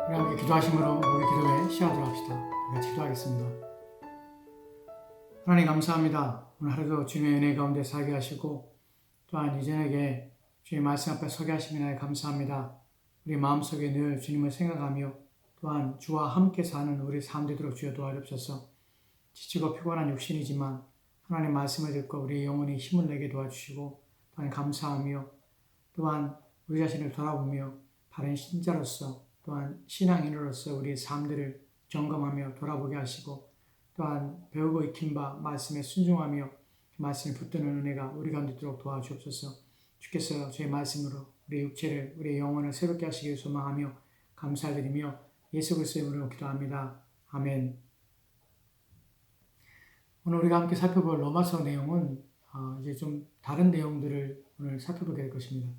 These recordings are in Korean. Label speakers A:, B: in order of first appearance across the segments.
A: 우리 함께 기도하심으로 우리 기도에 시작하도록 합시다. 같이 기도하겠습니다. 하나님 감사합니다. 오늘 하루도 주님의 은혜 가운데 살게 하시고 또한 이전에게 주의 말씀 앞에 서게 하시는 날 감사합니다. 우리 마음속에 늘 주님을 생각하며 또한 주와 함께 사는 우리 삶 되도록 주여 도와주옵소서. 지치고 피곤한 육신이지만 하나님 말씀을 듣고 우리 영혼이 힘을 내게 도와주시고 또한 감사하며 또한 우리 자신을 돌아보며 바른 신자로서 또한 신앙인으로서 우리의 삶들을 점검하며 돌아보게 하시고 또한 배우고 익힌 바 말씀에 순종하며 말씀을 붙드는 은혜가 우리 가운데 있도록 도와주옵소서. 주께서 저의 말씀으로 우리 육체를 우리 영혼을 새롭게 하시기를 소망하며 감사드리며 예수 그리스도의 이름으로 기도합니다. 아멘. 오늘 우리가 함께 살펴볼 로마서 내용은 이제 좀 다른 내용들을 오늘 살펴보게 될 것입니다.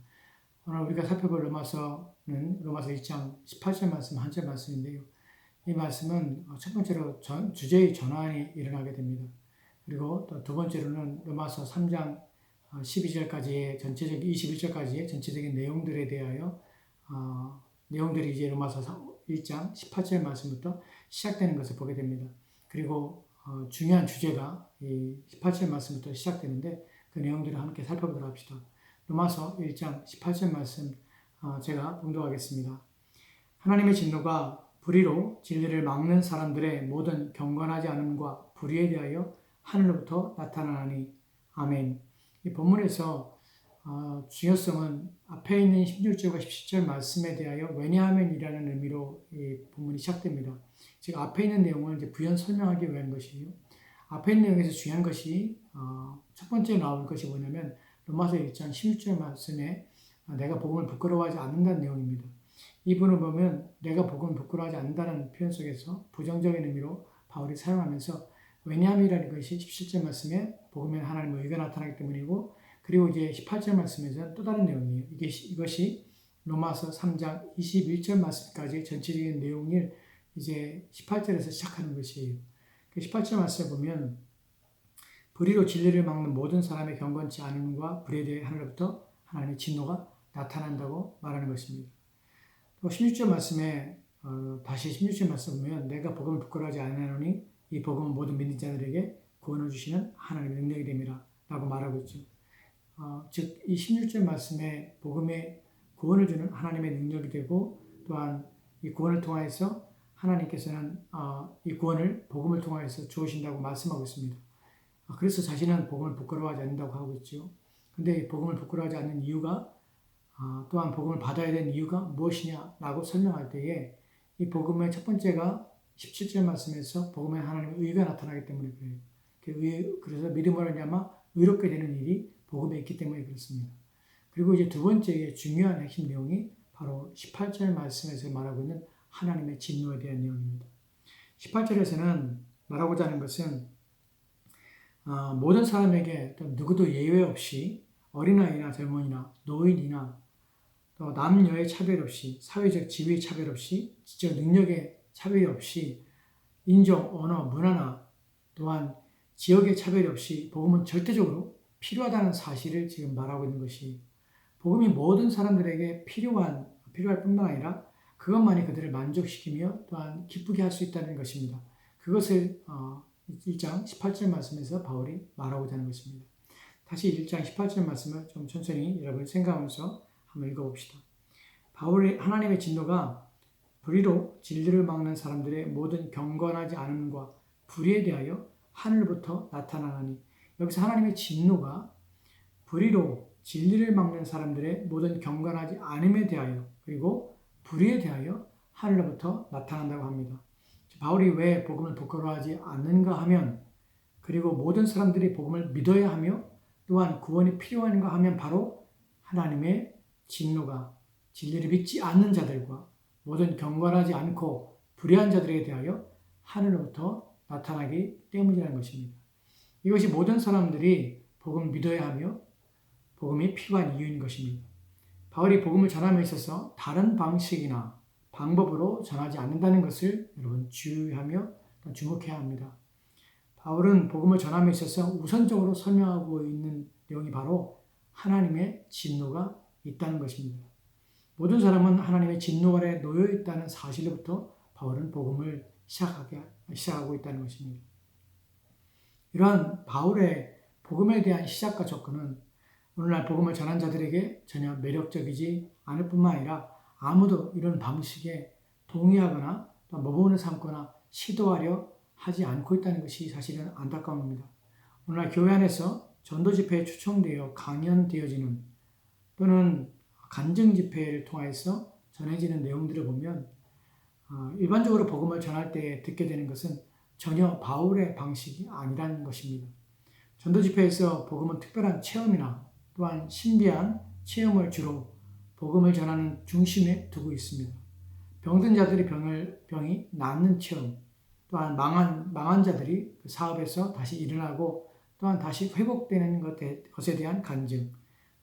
A: 오늘 우리가 살펴볼 로마서는 로마서 2장 18절 말씀, 한 절 말씀인데요. 이 말씀은 첫 번째로 주제의 전환이 일어나게 됩니다. 그리고 또 두 번째로는 로마서 3장 12절까지의 전체적인 21절까지의 전체적인 내용들에 대하여 내용들이 이제 로마서 1장 18절 말씀부터 시작되는 것을 보게 됩니다. 그리고 중요한 주제가 이 18절 말씀부터 시작되는데 그 내용들을 함께 살펴보도록 합시다. 로마서 1장 18절 말씀 제가 봉독하겠습니다. 하나님의 진노가 불의로 진리를 막는 사람들의 모든 경건하지 않음과 불의에 대하여 하늘로부터 나타나니 아멘. 이 본문에서 중요성은 앞에 있는 16절과 17절 말씀에 대하여 왜냐하면이라는 의미로 이 본문이 시작됩니다. 즉 앞에 있는 내용을 이제 부연 설명하기 위한 것이에요. 앞에 있는 내용에서 중요한 것이 첫 번째 나올 것이 뭐냐면 로마서 1장 16절 말씀에 내가 복음을 부끄러워하지 않는다는 내용입니다. 이 부분을 보면 내가 복음을 부끄러워하지 않는다는 표현 속에서 부정적인 의미로 바울이 사용하면서 왜냐함이라는 것이 17절 말씀에 복음에 하나님의 의가 나타나기 때문이고 그리고 이제 18절 말씀에서는 또 다른 내용이에요. 이것이 로마서 3장 21절 말씀까지 전체적인 내용을 이제 18절에서 시작하는 것이에요. 18절 말씀을 보면 불의로 진리를 막는 모든 사람의 경건치 않음과 불의에 대해 하늘로부터 하나님의 진노가 나타난다고 말하는 것입니다. 또 16절 말씀에 다시 16절 말씀 보면 내가 복음을 부끄러워하지 않으노니 이 복음은 모든 믿는 자들에게 구원을 주시는 하나님의 능력이 됨이라 라고 말하고 있죠. 즉 이 16절 말씀에 복음의 구원을 주는 하나님의 능력이 되고 또한 이 구원을 통하여서 하나님께서는 이 구원을 복음을 통하여서 주어진다고 말씀하고 있습니다. 그래서 자신은 복음을 부끄러워하지 않는다고 하고 있죠. 근데 복음을 부끄러워하지 않는 이유가 또한 복음을 받아야 되는 이유가 무엇이냐라고 설명할 때에 이 복음의 첫 번째가 17절 말씀에서 복음에 하나님의 의가 나타나기 때문에 그래요. 그래서 믿음으로 말미암아 의롭게 되는 일이 복음에 있기 때문에 그렇습니다. 그리고 이제 두 번째 중요한 핵심 내용이 바로 18절 말씀에서 말하고 있는 하나님의 진노에 대한 내용입니다. 18절에서는 말하고자 하는 것은 모든 사람에게 또 누구도 예외 없이 어린아이나 젊은이나 노인이나 또 남녀의 차별 없이 사회적 지위의 차별 없이 지적 능력의 차별이 없이 인종, 언어, 문화나 또한 지역의 차별이 없이 복음은 절대적으로 필요하다는 사실을 지금 말하고 있는 것이 복음이 모든 사람들에게 필요할 뿐만 아니라 그것만이 그들을 만족시키며 또한 기쁘게 할 수 있다는 것입니다. 그것을 1장 18절 말씀에서 바울이 말하고자 하는 것입니다. 다시 1장 18절 말씀을 좀 천천히 여러분 생각하면서 한번 읽어봅시다. 바울의 하나님의 진노가 불의로 진리를 막는 사람들의 모든 경건하지 않음과 불의에 대하여 하늘부터 나타나니 여기서 하나님의 진노가 불의로 진리를 막는 사람들의 모든 경건하지 않음에 대하여 그리고 불의에 대하여 하늘로부터 나타난다고 합니다. 바울이 왜 복음을 부끄러워하지 않는가 하면 그리고 모든 사람들이 복음을 믿어야 하며 또한 구원이 필요한가 하면 바로 하나님의 진노가 진리를 믿지 않는 자들과 모든 경건하지 않고 불의한 자들에 대하여 하늘로부터 나타나기 때문이라는 것입니다. 이것이 모든 사람들이 복음을 믿어야 하며 복음이 필요한 이유인 것입니다. 바울이 복음을 전함에 있어서 다른 방식이나 방법으로 전하지 않는다는 것을 여러분 주의하며 주목해야 합니다. 바울은 복음을 전함에 있어서 우선적으로 설명하고 있는 내용이 바로 하나님의 진노가 있다는 것입니다. 모든 사람은 하나님의 진노 아래 놓여 있다는 사실로부터 바울은 복음을 시작하고 있다는 것입니다. 이러한 바울의 복음에 대한 시작과 접근은 오늘날 복음을 전한 자들에게 전혀 매력적이지 않을 뿐만 아니라 아무도 이런 방식에 동의하거나 모범을 삼거나 시도하려 하지 않고 있다는 것이 사실은 안타까움입니다. 오늘날 교회 안에서 전도 집회에 초청되어 강연되어지는 또는 간증 집회를 통해서 전해지는 내용들을 보면 일반적으로 복음을 전할 때 듣게 되는 것은 전혀 바울의 방식이 아니라는 것입니다. 전도 집회에서 복음은 특별한 체험이나 또한 신비한 체험을 주로 복음을 전하는 중심에 두고 있습니다. 병든 자들이 병이 낫는 체험, 또한 망한 자들이 그 사업에서 다시 일어나고 또한 다시 회복되는 것에 대한 간증,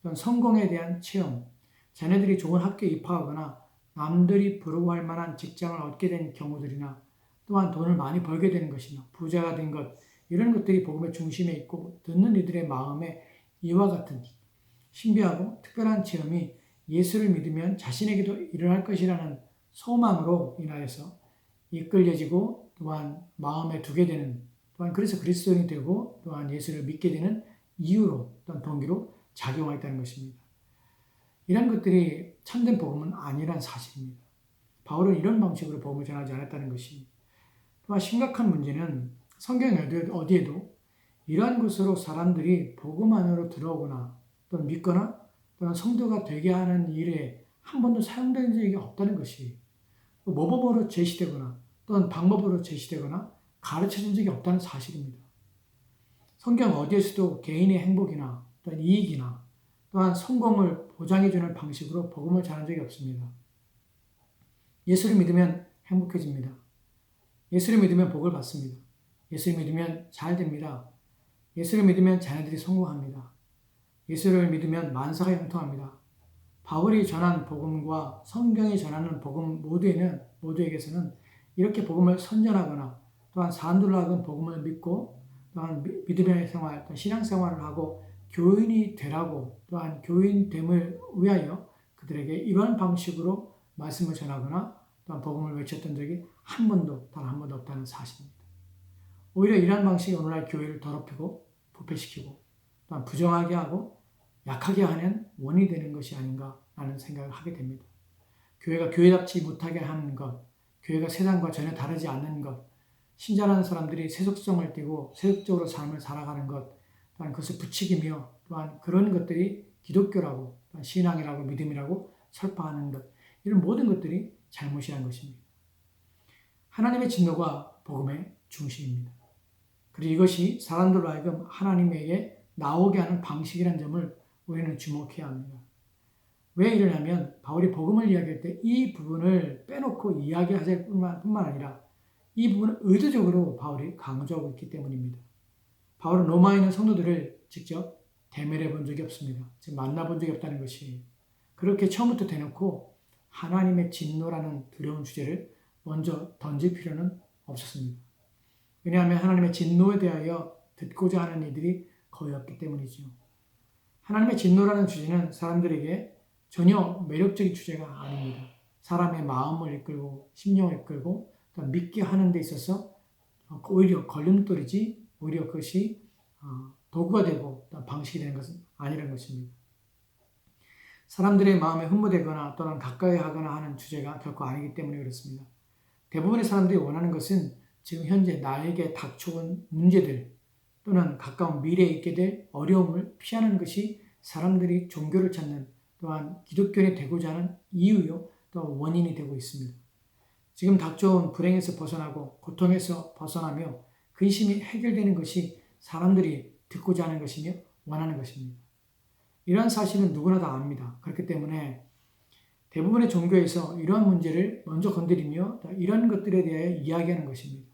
A: 또한 성공에 대한 체험, 자녀들이 좋은 학교에 입학하거나 남들이 부러워할 만한 직장을 얻게 된 경우들이나 또한 돈을 많이 벌게 되는 것이나 부자가 된 것, 이런 것들이 복음의 중심에 있고 듣는 이들의 마음에 이와 같은 신비하고 특별한 체험이 예수를 믿으면 자신에게도 일어날 것이라는 소망으로 인하여서 이끌려지고 또한 마음에 두게 되는, 또한 그래서 그리스도인이 되고 또한 예수를 믿게 되는 이유로 또한 동기로 작용하였다는 것입니다. 이런 것들이 참된 복음은 아니란 사실입니다. 바울은 이런 방식으로 복음을 전하지 않았다는 것이 또한 심각한 문제는 성경 어디에도 이러한 것으로 사람들이 복음 안으로 들어오거나 또는 믿거나 또는 성도가 되게 하는 일에 한 번도 사용된 적이 없다는 것이 모범으로 제시되거나 또는 방법으로 제시되거나 가르쳐진 적이 없다는 사실입니다. 성경 어디에서도 개인의 행복이나 또는 이익이나 또한 성공을 보장해주는 방식으로 복음을 전한 적이 없습니다. 예수를 믿으면 행복해집니다. 예수를 믿으면 복을 받습니다. 예수를 믿으면 잘 됩니다. 예수를 믿으면 자녀들이 성공합니다. 예수를 믿으면 만사가 형통합니다. 바울이 전한 복음과 성경이 전하는 복음 모두에게서는 이렇게 복음을 선전하거나 또한 사람들로 하여금 복음을 믿고 또한 믿음의 생활, 또한 신앙생활을 하고 교인이 되라고 또한 교인됨을 위하여 그들에게 이러한 방식으로 말씀을 전하거나 또한 복음을 외쳤던 적이 단 한 번도 없다는 사실입니다. 오히려 이러한 방식이 오늘날 교회를 더럽히고 부패시키고 또한 부정하게 하고 약하게 하는 원인이 되는 것이 아닌가 라는 생각을 하게 됩니다. 교회가 교회답지 못하게 하는 것, 교회가 세상과 전혀 다르지 않는 것, 신자라는 사람들이 세속성을 띠고 세속적으로 삶을 살아가는 것, 또한 그것을 부추기며 또한 그런 것들이 기독교라고 또한 신앙이라고 믿음이라고 설파하는 것, 이런 모든 것들이 잘못이라는 것입니다. 하나님의 진노가 복음의 중심입니다. 그리고 이것이 사람들로 하여금 하나님에게 나오게 하는 방식이라는 점을 우리는 주목해야 합니다. 왜 이러냐면 바울이 복음을 이야기할 때 이 부분을 빼놓고 이야기하실 뿐만 아니라 이 부분을 의도적으로 바울이 강조하고 있기 때문입니다. 바울은 로마에 있는 성도들을 직접 대면해 본 적이 없습니다. 즉 만나본 적이 없다는 것이 그렇게 처음부터 대놓고 하나님의 진노라는 두려운 주제를 먼저 던질 필요는 없었습니다. 왜냐하면 하나님의 진노에 대하여 듣고자 하는 이들이 거의 없기 때문이죠. 하나님의 진노라는 주제는 사람들에게 전혀 매력적인 주제가 아닙니다. 사람의 마음을 이끌고 심령을 이끌고 믿게 하는 데 있어서 오히려 걸림돌이지 오히려 그것이 도구가 되고 방식이 되는 것은 아니라는 것입니다. 사람들의 마음에 흠모되거나 또는 가까이 하거나 하는 주제가 결코 아니기 때문에 그렇습니다. 대부분의 사람들이 원하는 것은 지금 현재 나에게 닥쳐온 문제들 또는 가까운 미래에 있게 될 어려움을 피하는 것이 사람들이 종교를 찾는 또한 기독교인이 되고자 하는 이유요 또 원인이 되고 있습니다. 지금 닥쳐온 불행에서 벗어나고 고통에서 벗어나며 근심이 해결되는 것이 사람들이 듣고자 하는 것이며 원하는 것입니다. 이러한 사실은 누구나 다 압니다. 그렇기 때문에 대부분의 종교에서 이러한 문제를 먼저 건드리며 이런 것들에 대해 이야기하는 것입니다.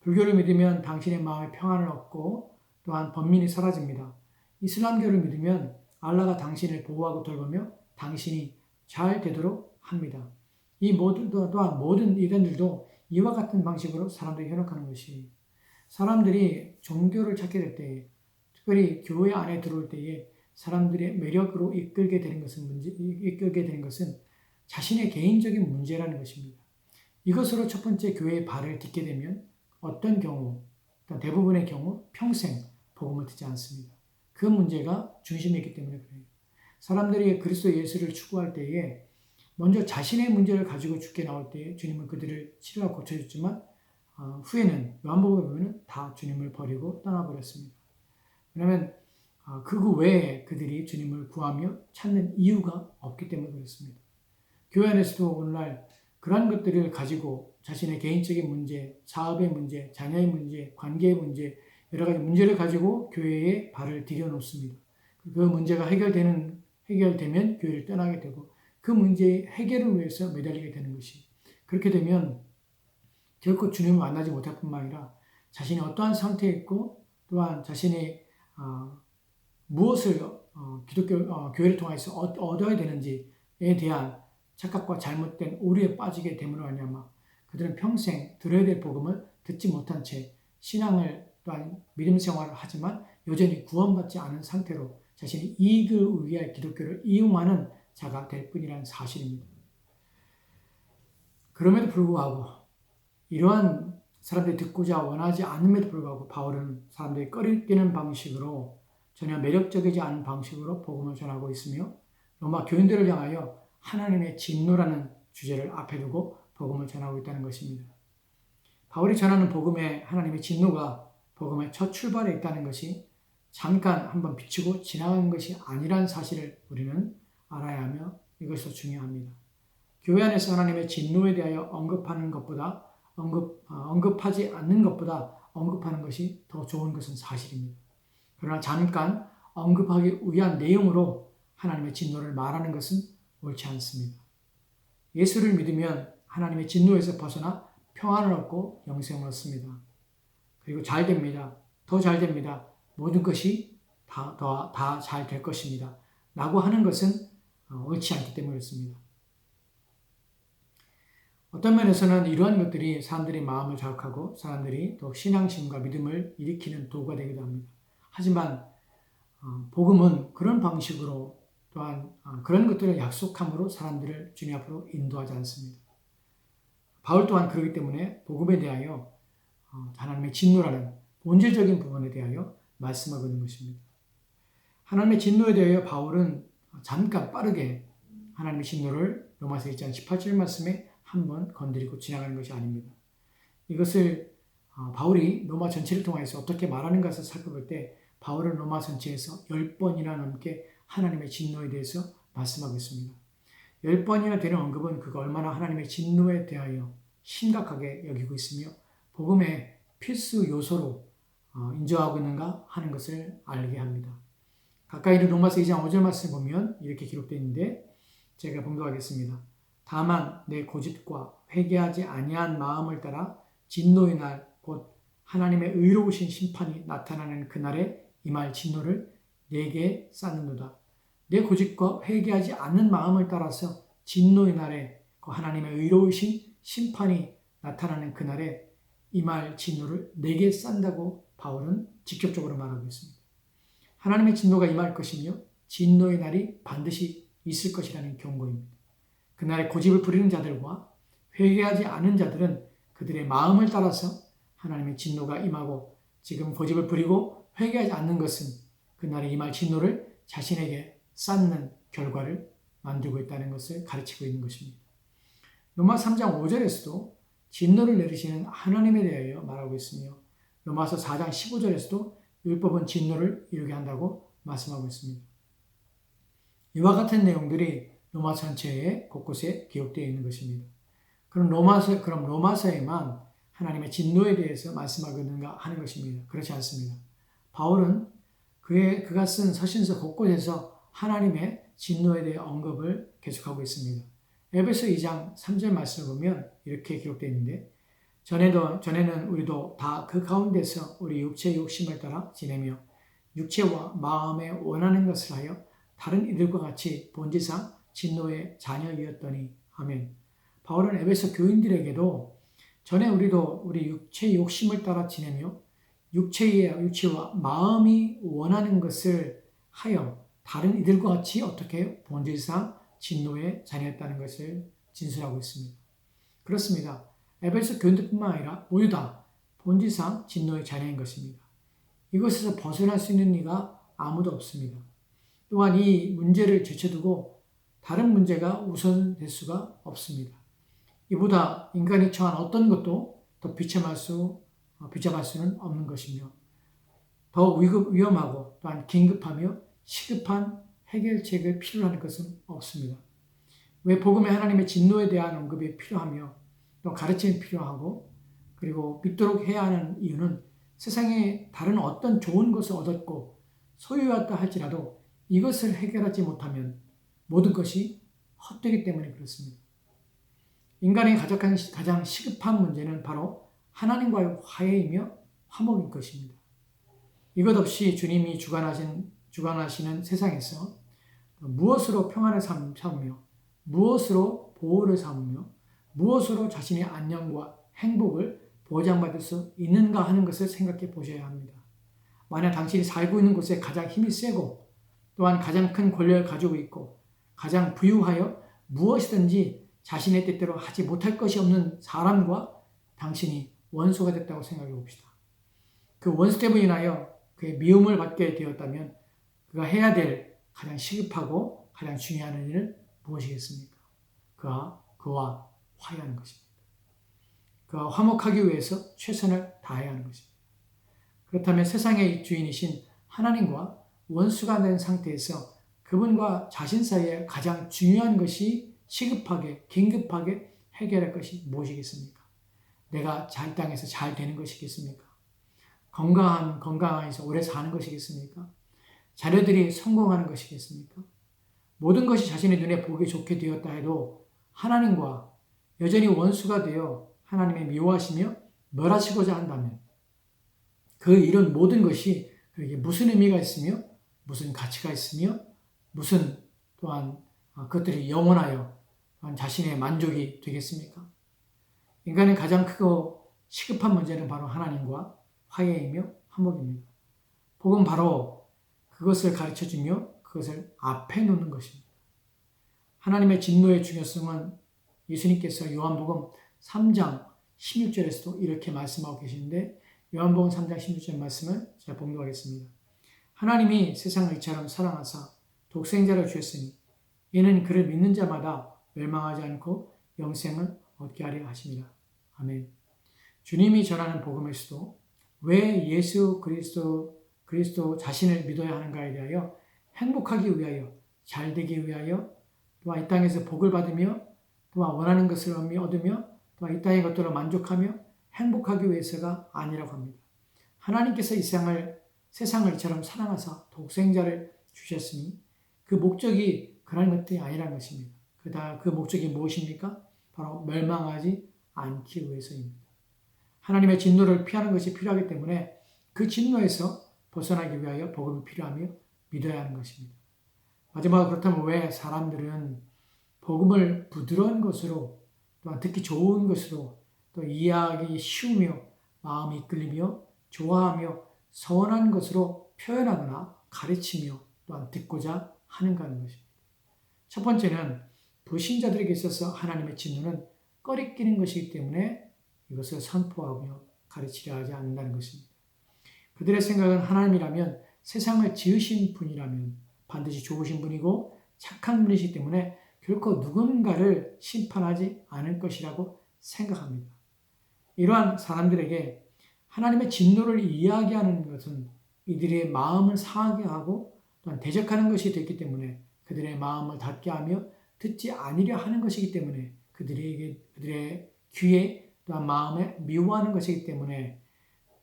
A: 불교를 믿으면 당신의 마음에 평안을 얻고 또한 번민이 사라집니다. 이슬람교를 믿으면 알라가 당신을 보호하고 돌보며 당신이 잘 되도록 합니다. 또한 모든 이단들도 이와 같은 방식으로 사람들이 현혹하는 것이 사람들이 종교를 찾게 될 때에 특별히 교회 안에 들어올 때에 사람들의 매력으로 이끌게 되는 것은 자신의 개인적인 문제라는 것입니다. 이것으로 첫 번째 교회의 발을 딛게 되면 어떤 경우, 대부분의 경우 평생 복음을 듣지 않습니다. 그 문제가 중심에 있기 때문에 그래요. 사람들이 그리스도 예수를 추구할 때에 먼저 자신의 문제를 가지고 죽게 나올 때에 주님은 그들을 치료하고 고쳐줬지만 후에는 요한복음에 보면 다 주님을 버리고 떠나버렸습니다. 왜냐하면 그 외에 그들이 주님을 구하며 찾는 이유가 없기 때문에 그렇습니다. 교회 안에서도 오늘날 그러한 것들을 가지고 자신의 개인적인 문제, 사업의 문제, 자녀의 문제, 관계의 문제, 여러 가지 문제를 가지고 교회에 발을 들여놓습니다. 그 문제가 해결되면 교회를 떠나게 되고 그 문제의 해결을 위해서 매달리게 되는 것이, 그렇게 되면 결코 주님을 만나지 못할 뿐만 아니라 자신이 어떠한 상태에 있고 또한 자신이 무엇을 교회를 통해서 얻어야 되는지에 대한 착각과 잘못된 오류에 빠지게 됨으로 말미암아 그들은 평생 들어야 될 복음을 듣지 못한 채 신앙을 또한 믿음 생활을 하지만 여전히 구원받지 않은 상태로 자신의 이익을 위해 기독교를 이용하는 자가 될 뿐이라는 사실입니다. 그럼에도 불구하고 이러한 사람들이 듣고자 원하지 않음에도 불구하고 바울은 사람들이 꺼리끼는 방식으로 전혀 매력적이지 않은 방식으로 복음을 전하고 있으며 로마 교인들을 향하여 하나님의 진노라는 주제를 앞에 두고 복음을 전하고 있다는 것입니다. 바울이 전하는 복음의 하나님의 진노가 복음의 첫 출발에 있다는 것이 잠깐 한번 비추고 지나간 것이 아니라는 사실을 우리는 알아야 하며 이것이 더 중요합니다. 교회 안에서 하나님의 진노에 대하여 언급하는 것보다 언급하지 않는 것보다 언급하는 것이 더 좋은 것은 사실입니다. 그러나 잠깐 언급하기 위한 내용으로 하나님의 진노를 말하는 것은 옳지 않습니다. 예수를 믿으면 하나님의 진노에서 벗어나 평안을 얻고 영생을 얻습니다. 그리고 잘 됩니다. 더 잘 됩니다. 모든 것이 다 잘 될 것입니다. 라고 하는 것은 옳지 않기 때문에 그렇습니다. 어떤 면에서는 이러한 것들이 사람들의 마음을 자극하고 사람들이 더욱 신앙심과 믿음을 일으키는 도구가 되기도 합니다. 하지만 복음은 그런 방식으로 또한 그런 것들을 약속함으로 사람들을 주님 앞으로 인도하지 않습니다. 바울 또한 그렇기 때문에 복음에 대하여 하나님의 진노라는 본질적인 부분에 대하여 말씀하고 있는 것입니다. 하나님의 진노에 대하여 바울은 잠깐 빠르게 하나님의 진노를 로마서 1장 18절 말씀에 한번 건드리고 지나가는 것이 아닙니다. 이것을 바울이 로마 전체를 통해서 어떻게 말하는 것을 살펴볼 때 바울은 로마 전체에서 10번이나 넘게 하나님의 진노에 대해서 말씀하고 있습니다. 10번이나 되는 언급은 그가 얼마나 하나님의 진노에 대하여 심각하게 여기고 있으며 복음의 필수 요소로 인정하고 있는가 하는 것을 알게 합니다. 가까이 있는 로마서 2장 5절 말씀을 보면 이렇게 기록되어 있는데 제가 봉독하겠습니다. 다만 내 고집과 회개하지 아니한 마음을 따라 진노의 날 곧 하나님의 의로우신 심판이 나타나는 그날에 임할 진노를 내게 쌓는도다. 내 고집과 회개하지 않는 마음을 따라서 진노의 날에 그 하나님의 의로우신 심판이 나타나는 그날에 임할 진노를 내게 싼다고 바울은 직접적으로 말하고 있습니다. 하나님의 진노가 임할 것이며 진노의 날이 반드시 있을 것이라는 경고입니다. 그날에 고집을 부리는 자들과 회개하지 않은 자들은 그들의 마음을 따라서 하나님의 진노가 임하고 지금 고집을 부리고 회개하지 않는 것은 그날에 임할 진노를 자신에게 쌓는 결과를 만들고 있다는 것을 가르치고 있는 것입니다. 로마 3장 5절에서도 진노를 내리시는 하나님에 대하여 말하고 있으며 로마서 4장 15절에서도 율법은 진노를 이루게 한다고 말씀하고 있습니다. 이와 같은 내용들이 로마 전체에 곳곳에 기록되어 있는 것입니다. 그럼 로마서에만 하나님의 진노에 대해서 말씀하고 있는가 하는 것입니다. 그렇지 않습니다. 바울은 그가 쓴 서신서 곳곳에서 하나님의 진노에 대해 언급을 계속하고 있습니다. 에베소 2장 3절 말씀을 보면 이렇게 기록되어 있는데 전에는 우리도 다 그 가운데서 우리 육체의 욕심을 따라 지내며 육체와 마음에 원하는 것을 하여 다른 이들과 같이 본질상 진노의 자녀이었더니 아멘. 바울은 에베소 교인들에게도 전에 우리도 우리 육체의 욕심을 따라 지내며 육체와 마음이 원하는 것을 하여 다른 이들과 같이 어떻게 본질상 진노의 자녀였다는 것을 진술하고 있습니다. 그렇습니다. 에베소 교인들뿐만 아니라 모두 다 본질상 진노의 자녀인 것입니다. 이것에서 벗어날 수 있는 이가 아무도 없습니다. 또한 이 문제를 제쳐두고 다른 문제가 우선될 수가 없습니다. 이보다 인간이 처한 어떤 것도 더 비참할 수는 없는 것이며 더 위험하고 또한 긴급하며 시급한 해결책을 필요로 하는 것은 없습니다. 왜 복음의 하나님의 진노에 대한 언급이 필요하며 또 가르침이 필요하고 그리고 믿도록 해야 하는 이유는 세상에 다른 어떤 좋은 것을 얻었고 소유했다 할지라도 이것을 해결하지 못하면 모든 것이 헛되기 때문에 그렇습니다. 인간의 가장 시급한 문제는 바로 하나님과의 화해이며 화목인 것입니다. 이것 없이 주님이 주관하시는 세상에서 무엇으로 평안을 삼으며 무엇으로 보호를 삼으며 무엇으로 자신의 안녕과 행복을 보장받을 수 있는가 하는 것을 생각해 보셔야 합니다. 만약 당신이 살고 있는 곳에 가장 힘이 세고 또한 가장 큰 권력을 가지고 있고 가장 부유하여 무엇이든지 자신의 뜻대로 하지 못할 것이 없는 사람과 당신이 원수가 됐다고 생각해 봅시다. 그 원수 때문에 인하여 그의 미움을 받게 되었다면 그가 해야 될 가장 시급하고 가장 중요한 일은 무엇이겠습니까? 그와 화해하는 것입니다. 그와 화목하기 위해서 최선을 다해야 하는 것입니다. 그렇다면 세상의 주인이신 하나님과 원수가 된 상태에서 그분과 자신 사이에 가장 중요한 것이 시급하게, 긴급하게 해결할 것이 무엇이겠습니까? 내가 이 땅에서 잘 되는 것이겠습니까? 건강해서 오래 사는 것이겠습니까? 자녀들이 성공하는 것이겠습니까? 모든 것이 자신의 눈에 보기 좋게 되었다 해도 하나님과 여전히 원수가 되어 하나님의 미워하시며 멸하시고자 한다면 그 이런 모든 것이 그에게 무슨 의미가 있으며 무슨 가치가 있으며 무슨 또한 그것들이 영원하여 자신의 만족이 되겠습니까? 인간의 가장 크고 시급한 문제는 바로 하나님과 화해이며 화목입니다. 복음 바로 그것을 가르쳐주며 그것을 앞에 놓는 것입니다. 하나님의 진노의 중요성은 예수님께서 요한복음 3장 16절에서도 이렇게 말씀하고 계시는데 요한복음 3장 16절 말씀을 제가 봉독하겠습니다. 하나님이 세상을 이처럼 사랑하사 독생자를 주셨으니 이는 그를 믿는 자마다 멸망하지 않고 영생을 얻게 하려 하심이라. 아멘. 주님이 전하는 복음에서도 왜 예수 그리스도 자신을 믿어야 하는가에 대하여 행복하기 위하여 잘되기 위하여 또한 이 땅에서 복을 받으며 또한 원하는 것을 얻으며 또한 이 땅의 것들로 만족하며 행복하기 위해서가 아니라고 합니다. 하나님께서 이 세상을 이처럼 사랑하사 독생자를 주셨으니 그 목적이 그런 것들이 아니라는 것입니다. 그 목적이 무엇입니까? 바로 멸망하지 않기 위해서입니다. 하나님의 진노를 피하는 것이 필요하기 때문에 그 진노에서 벗어나기 위하여 복음이 필요하며 믿어야 하는 것입니다. 마지막으로 그렇다면 왜 사람들은 복음을 부드러운 것으로 또한 듣기 좋은 것으로 또 이해하기 쉬우며 마음이 이끌리며 좋아하며 서운한 것으로 표현하거나 가르치며 또한 듣고자 하는가 하는 것입니다. 첫 번째는 불신자들에게 있어서 하나님의 진노는 꺼리끼는 것이기 때문에 이것을 선포하며 가르치려 하지 않는다는 것입니다. 그들의 생각은 하나님이라면 세상을 지으신 분이라면 반드시 좋으신 분이고 착한 분이시기 때문에 결코 누군가를 심판하지 않을 것이라고 생각합니다. 이러한 사람들에게 하나님의 진노를 이야기하는 것은 이들의 마음을 상하게 하고 또한 대적하는 것이 됐기 때문에 그들의 마음을 닫게 하며 듣지 않으려 하는 것이기 때문에 그들의 귀에 또한 마음에 미워하는 것이기 때문에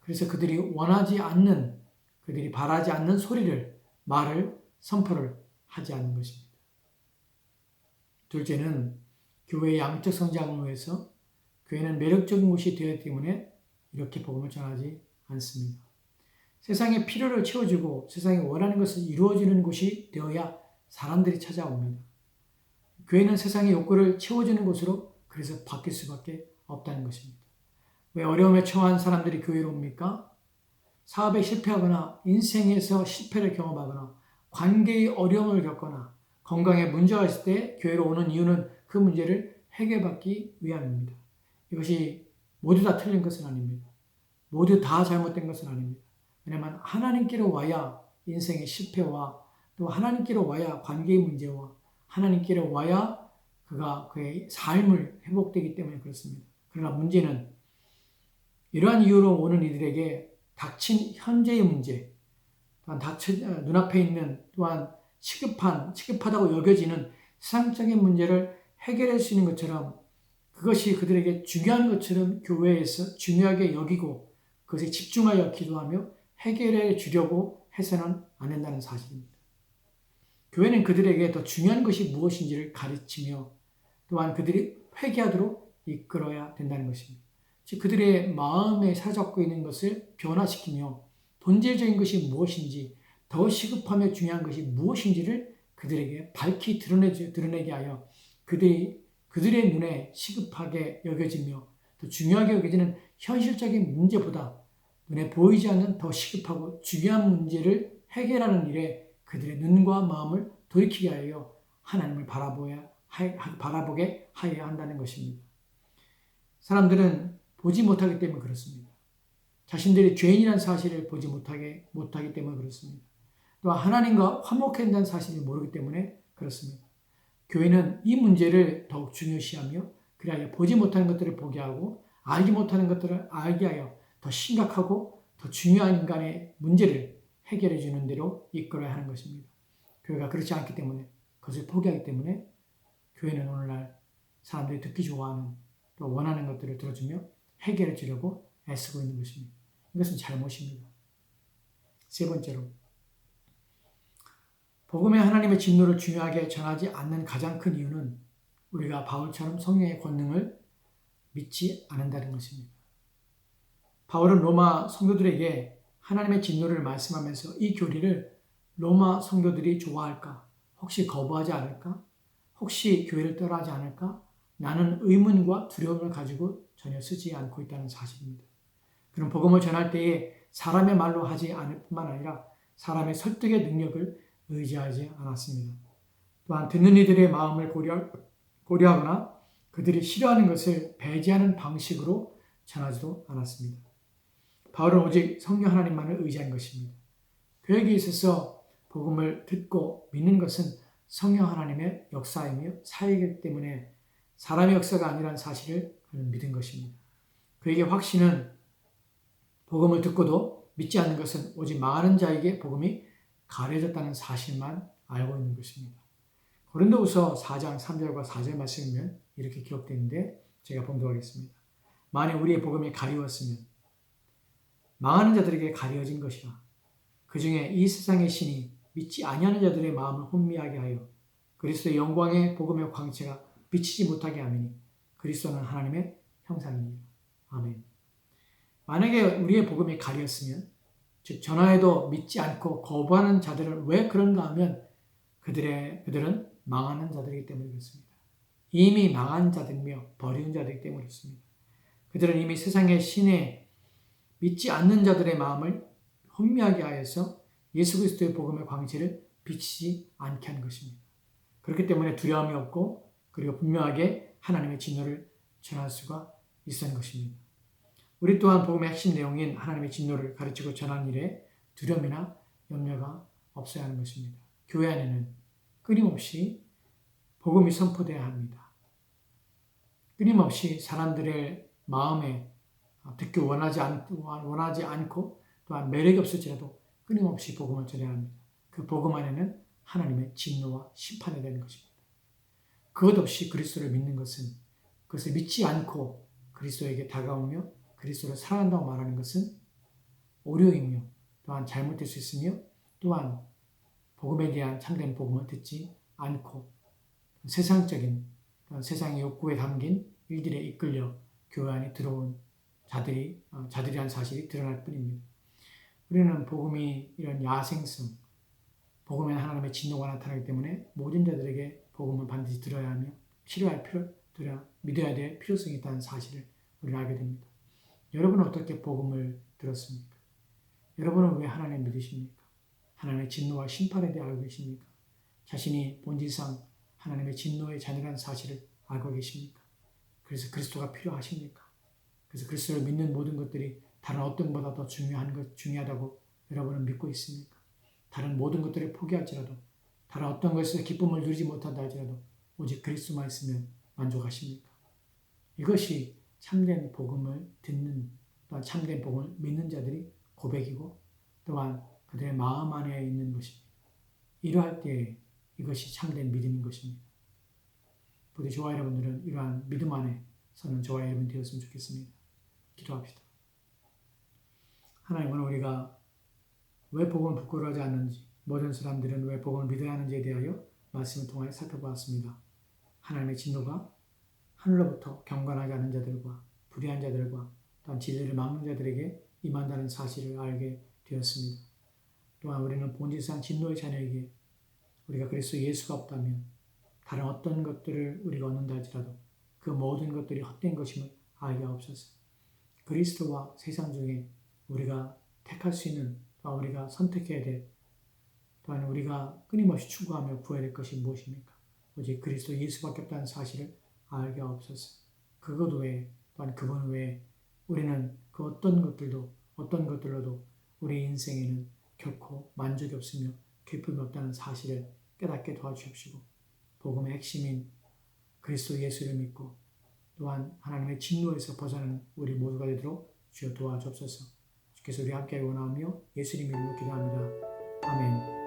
A: 그래서 그들이 바라지 않는 말을 선포를 하지 않는 것입니다. 둘째는 교회의 양적 성장을 위해서 교회는 매력적인 곳이 되었기 때문에 이렇게 복음을 전하지 않습니다. 세상의 필요를 채워주고 세상이 원하는 것을 이루어지는 곳이 되어야 사람들이 찾아옵니다. 교회는 세상의 욕구를 채워주는 곳으로 그래서 바뀔 수밖에 없다는 것입니다. 왜 어려움에 처한 사람들이 교회로 옵니까? 사업에 실패하거나 인생에서 실패를 경험하거나 관계의 어려움을 겪거나 건강에 문제가 있을 때 교회로 오는 이유는 그 문제를 해결받기 위함입니다. 이것이 모두 다 틀린 것은 아닙니다. 모두 다 잘못된 것은 아닙니다. 왜냐하면 하나님께로 와야 인생의 실패와 또 하나님께로 와야 관계의 문제와 하나님께로 와야 그의 삶을 회복되기 때문에 그렇습니다. 그러나 문제는 이러한 이유로 오는 이들에게 닥친 현재의 문제, 또한 눈앞에 있는 또한 시급하다고 여겨지는 세상적인 문제를 해결할 수 있는 것처럼 그것이 그들에게 중요한 것처럼 교회에서 중요하게 여기고 그것에 집중하여 기도하며 해결해 주려고 해서는 안 된다는 사실입니다. 교회는 그들에게 더 중요한 것이 무엇인지를 가르치며 또한 그들이 회개하도록 이끌어야 된다는 것입니다. 즉 그들의 마음에 사로잡고 있는 것을 변화시키며 본질적인 것이 무엇인지 더 시급하며 중요한 것이 무엇인지를 그들에게 밝히 드러내게 하여 그들의 눈에 시급하게 여겨지며 더 중요하게 여겨지는 현실적인 문제보다 눈에 보이지 않는 더 시급하고 중요한 문제를 해결하는 일에 그들의 눈과 마음을 돌이키게 하여 하나님을 바라보게 하여야 한다는 것입니다. 사람들은 보지 못하기 때문에 그렇습니다. 자신들이 죄인이라는 사실을 보지 못하기 때문에 그렇습니다. 또 하나님과 화목해야 한다는 사실을 모르기 때문에 그렇습니다. 교회는 이 문제를 더욱 중요시하며 그리하여 보지 못하는 것들을 보게 하고 알지 못하는 것들을 알게 하여 더 심각하고 더 중요한 인간의 문제를 해결해 주는 대로 이끌어야 하는 것입니다. 교회가 그렇지 않기 때문에 그것을 포기하기 때문에 교회는 오늘날 사람들이 듣기 좋아하는 또 원하는 것들을 들어주며 해결해 주려고 애쓰고 있는 것입니다. 이것은 잘못입니다. 세 번째로 복음의 하나님의 진노를 중요하게 전하지 않는 가장 큰 이유는 우리가 바울처럼 성령의 권능을 믿지 않는다는 것입니다. 바울은 로마 성도들에게 하나님의 진노를 말씀하면서 이 교리를 로마 성도들이 좋아할까? 혹시 거부하지 않을까? 혹시 교회를 떠나지 않을까? 나는 의문과 두려움을 가지고 전혀 쓰지 않고 있다는 사실입니다. 그럼 복음을 전할 때에 사람의 말로 하지 않을 뿐만 아니라 사람의 설득의 능력을 의지하지 않았습니다. 또한 듣는 이들의 마음을 고려하거나 그들이 싫어하는 것을 배제하는 방식으로 전하지도 않았습니다. 바울은 오직 성령 하나님만을 의지한 것입니다. 그에게 있어서 복음을 듣고 믿는 것은 성령 하나님의 역사이며 사역이기 때문에 사람의 역사가 아니라는 사실을 그는 믿은 것입니다. 그에게 확신은 복음을 듣고도 믿지 않는 것은 오직 망하는 자에게 복음이 가려졌다는 사실만 알고 있는 것입니다. 고린도후서 4장 3절과 4절 말씀이면 이렇게 기록되어 있는데 제가 봉독하겠습니다. 만일 우리의 복음이 가리웠으면 망하는 자들에게 가려진 것이라. 그 중에 이 세상의 신이 믿지 아니하는 자들의 마음을 혼미하게 하여 그리스도의 영광의 복음의 광채가 비치지 못하게 하미니 그리스도는 하나님의 형상이니라. 아멘. 만약에 우리의 복음이 가렸으면 즉 전하에도 믿지 않고 거부하는 자들은 왜 그런가 하면 그들은 망하는 자들이기 때문에 그렇습니다. 이미 망한 자들이며 버리는 자들이기 때문에 그렇습니다. 그들은 이미 세상의 신에 믿지 않는 자들의 마음을 혼미하게 하여서 예수 그리스도의 복음의 광채를 비치지 않게 하는 것입니다. 그렇기 때문에 두려움이 없고 그리고 분명하게 하나님의 진노를 전할 수가 있었던 것입니다. 우리 또한 복음의 핵심 내용인 하나님의 진노를 가르치고 전하는 일에 두려움이나 염려가 없어야 하는 것입니다. 교회 안에는 끊임없이 복음이 선포되어야 합니다. 끊임없이 사람들의 마음에 듣기 원하지 않고 또한 매력이 없을지라도 끊임없이 복음을 전해야 합니다. 그 복음 안에는 하나님의 진노와 심판이 되는 것입니다. 그것 없이 그리스도를 믿는 것은 그것을 믿지 않고 그리스도에게 다가오며 그리스도를 사랑한다고 말하는 것은 오류이며 또한 잘못될 수 있으며 또한 복음에 대한 참된 복음을 듣지 않고 세상적인 세상의 욕구에 담긴 일들에 이끌려 교회 안에 들어온 자들이란 사실이 드러날 뿐입니다. 우리는 복음이 이런 야생성, 복음에는 하나님의 진노가 나타나기 때문에 모든 자들에게 복음을 반드시 들어야 하며 믿어야 될 필요성이 있다는 사실을 우리는 알게 됩니다. 여러분은 어떻게 복음을 들었습니까? 여러분은 왜 하나님을 믿으십니까? 하나님의 진노와 심판에 대해 알고 계십니까? 자신이 본질상 하나님의 진노의 자녀라는 사실을 알고 계십니까? 그래서 그리스도가 필요하십니까? 그래서 그리스도를 믿는 모든 것들이 다른 어떤 것보다 더 중요하다고 여러분은 믿고 있습니까? 다른 모든 것들을 포기할지라도, 다른 어떤 것에서 기쁨을 누리지 못한다 할지라도 오직 그리스도만 있으면 만족하십니까? 이것이 참된 복음을 듣는, 또한 참된 복음을 믿는 자들이 고백이고, 또한 그들의 마음 안에 있는 것입니다. 이러할 때에 이것이 참된 믿음인 것입니다. 부디 저와 여러분들은 이러한 믿음 안에 서는 저와 여러분 되었으면 좋겠습니다. 기도합시다. 하나님, 오늘 우리가 왜 복음을 부끄러워하지 않는지, 모든 사람들은 왜 복음을 믿어야 하는지에 대하여 말씀을 통하여 살펴보았습니다. 하나님의 진노가 하늘로부터 경건하지 않은 자들과 불의한 자들과 또한 진리를 막는 자들에게 임한다는 사실을 알게 되었습니다. 또한 우리는 본질상 진노의 자녀에게 우리가 그리스도 예수가 없다면 다른 어떤 것들을 우리가 얻는다 할지라도 그 모든 것들이 헛된 것임을 알게 하옵소서. 그리스도와 세상 중에 우리가 택할 수 있는, 또한 우리가 선택해야 될, 또한 우리가 끊임없이 추구하며 구해야 될 것이 무엇입니까? 오직 그리스도 예수밖에 없다는 사실을 알게 하옵소서. 그것 외에, 또한 그분 외에 우리는 그 어떤 것들로도 우리 인생에는 결코 만족이 없으며 기쁨이 없다는 사실을 깨닫게 도와주십시고, 복음의 핵심인 그리스도 예수를 믿고 또한 하나님의 진노에서 벗어나는 우리 모두가 되도록 주여 도와주옵소서. 주께서 우리 함께 원하며 예수님 이름으로 기도합니다. 아멘.